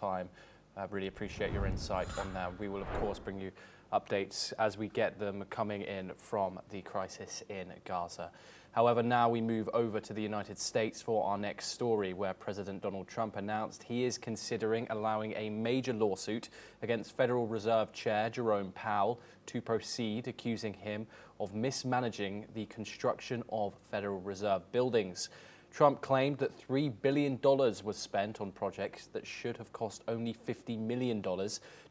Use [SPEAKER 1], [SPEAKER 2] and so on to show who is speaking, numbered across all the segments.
[SPEAKER 1] time. I really appreciate your insight on that. We will, of course, bring you updates as we get them coming in from the crisis in Gaza. However, now we move over to the United States for our next story, where President Donald Trump announced he is considering allowing a major lawsuit against Federal Reserve Chair Jerome Powell to proceed, accusing him of mismanaging the construction of Federal Reserve buildings. Trump claimed that $3 billion was spent on projects that should have cost only $50 million,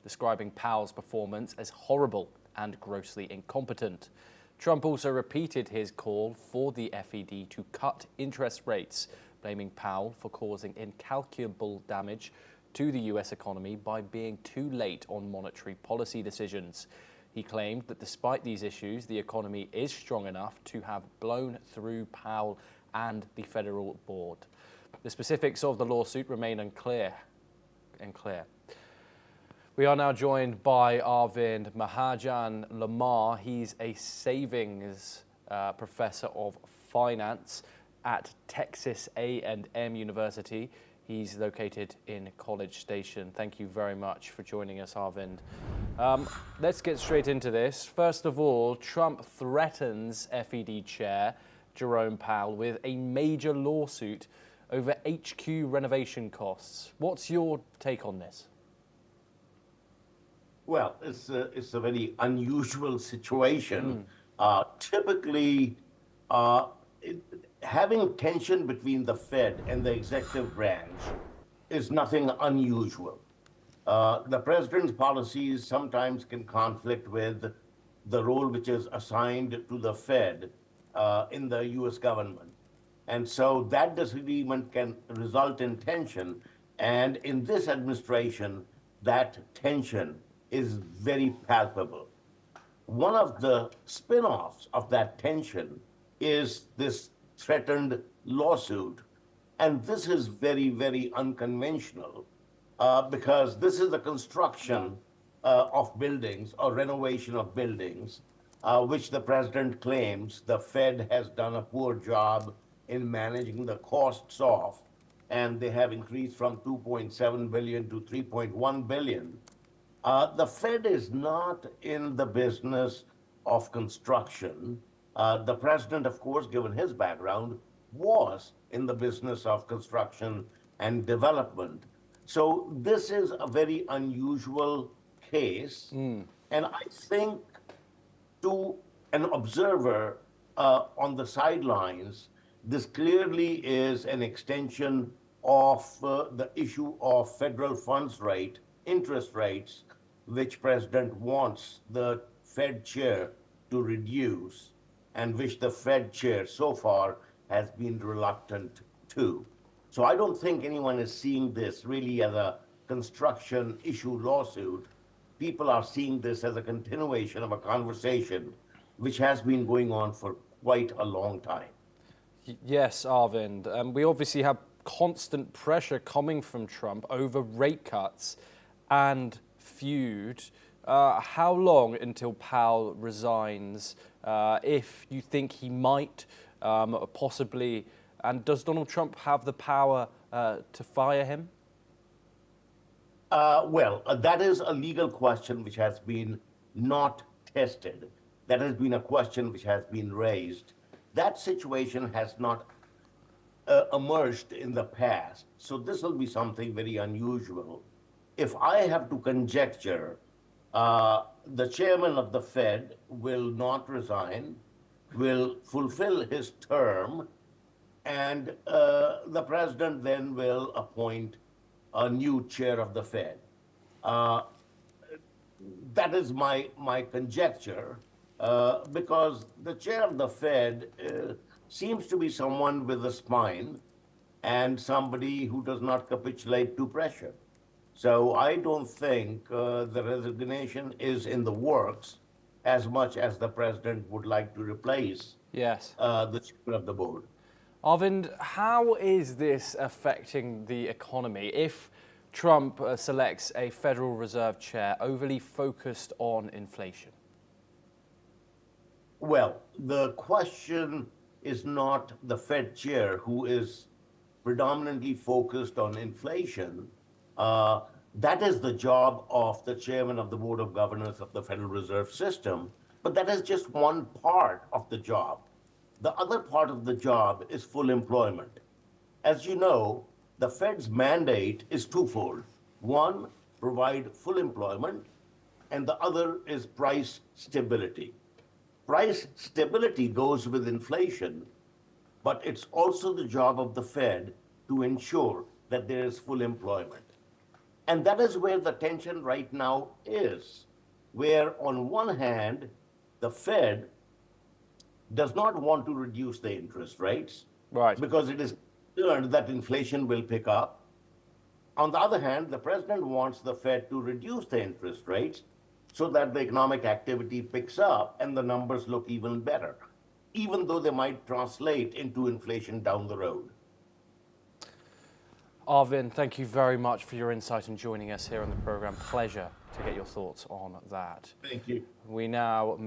[SPEAKER 1] describing Powell's performance as horrible and grossly incompetent. Trump also repeated his call for the FED to cut interest rates, blaming Powell for causing incalculable damage to the U.S. economy by being too late on monetary policy decisions. He claimed that despite these issues, the economy is strong enough to have blown through Powell and the Federal Board. The specifics of the lawsuit remain unclear. We are now joined by Arvind Mahajan Lamar. He's a savings professor of finance at Texas A&M University. He's located in College Station. Thank you very much for joining us, Arvind. Let's get straight into this. First of all, Trump threatens FED chair Jerome Powell with a major lawsuit over HQ renovation costs. What's your take on this?
[SPEAKER 2] Well, it's a very unusual situation. Typically, having tension between the Fed and the executive branch is nothing unusual. The president's policies sometimes can conflict with the role which is assigned to the Fed in the U.S. government. And so that disagreement can result in tension. And in this administration, that tension is very palpable. One of the spin-offs of that tension is this threatened lawsuit. And this is very, very unconventional because this is the construction of buildings or renovation of buildings, which the president claims the Fed has done a poor job in managing the costs of, and they have increased from 2.7 billion to 3.1 billion. The Fed is not in the business of construction. The president, of course, given his background, was in the business of construction and development. So this is a very unusual case. And I think to an observer on the sidelines, this clearly is an extension of the issue of federal funds rate, interest rates, which President wants the Fed chair to reduce, and which the Fed chair so far has been reluctant to. So I don't think anyone is seeing this really as a construction issue lawsuit. People are seeing this as a continuation of a conversation which has been going on for quite a long time.
[SPEAKER 1] Yes, Arvind. We obviously have constant pressure coming from Trump over rate cuts and feud. How long until Powell resigns, if you think he might, possibly, and does Donald Trump have the power to fire him?
[SPEAKER 2] Well, that is a legal question which has been not tested. That has been a question which has been raised. That situation has not emerged in the past. So this will be something very unusual. If I have to conjecture, the chairman of the Fed will not resign, will fulfill his term, and the president then will appoint a new chair of the Fed. That is my conjecture, because the chair of the Fed seems to be someone with a spine and somebody who does not capitulate to pressure. So I don't think the resignation is in the works as much as the president would like to replace the chair of the board.
[SPEAKER 1] Arvind, how is this affecting the economy if Trump selects a Federal Reserve chair overly focused on inflation?
[SPEAKER 2] Well, the question is not the Fed chair who is predominantly focused on inflation. That is the job of the chairman of the Board of Governors of the Federal Reserve System, but that is just one part of the job. The other part of the job is full employment. As you know, the Fed's mandate is twofold. One, provide full employment, and the other is price stability. Price stability goes with inflation, but it's also the job of the Fed to ensure that there is full employment. And that is where the tension right now is, where on one hand, the Fed does not want to reduce the interest rates,
[SPEAKER 1] Right.
[SPEAKER 2] because it is concerned that inflation will pick up. On the other hand, the president wants the Fed to reduce the interest rates so that the economic activity picks up and the numbers look even better, even though they might translate into inflation down the road.
[SPEAKER 1] Arvind, thank you very much for your insight and joining us here on the program. Pleasure to get your thoughts on that.
[SPEAKER 2] Thank you.
[SPEAKER 1] We now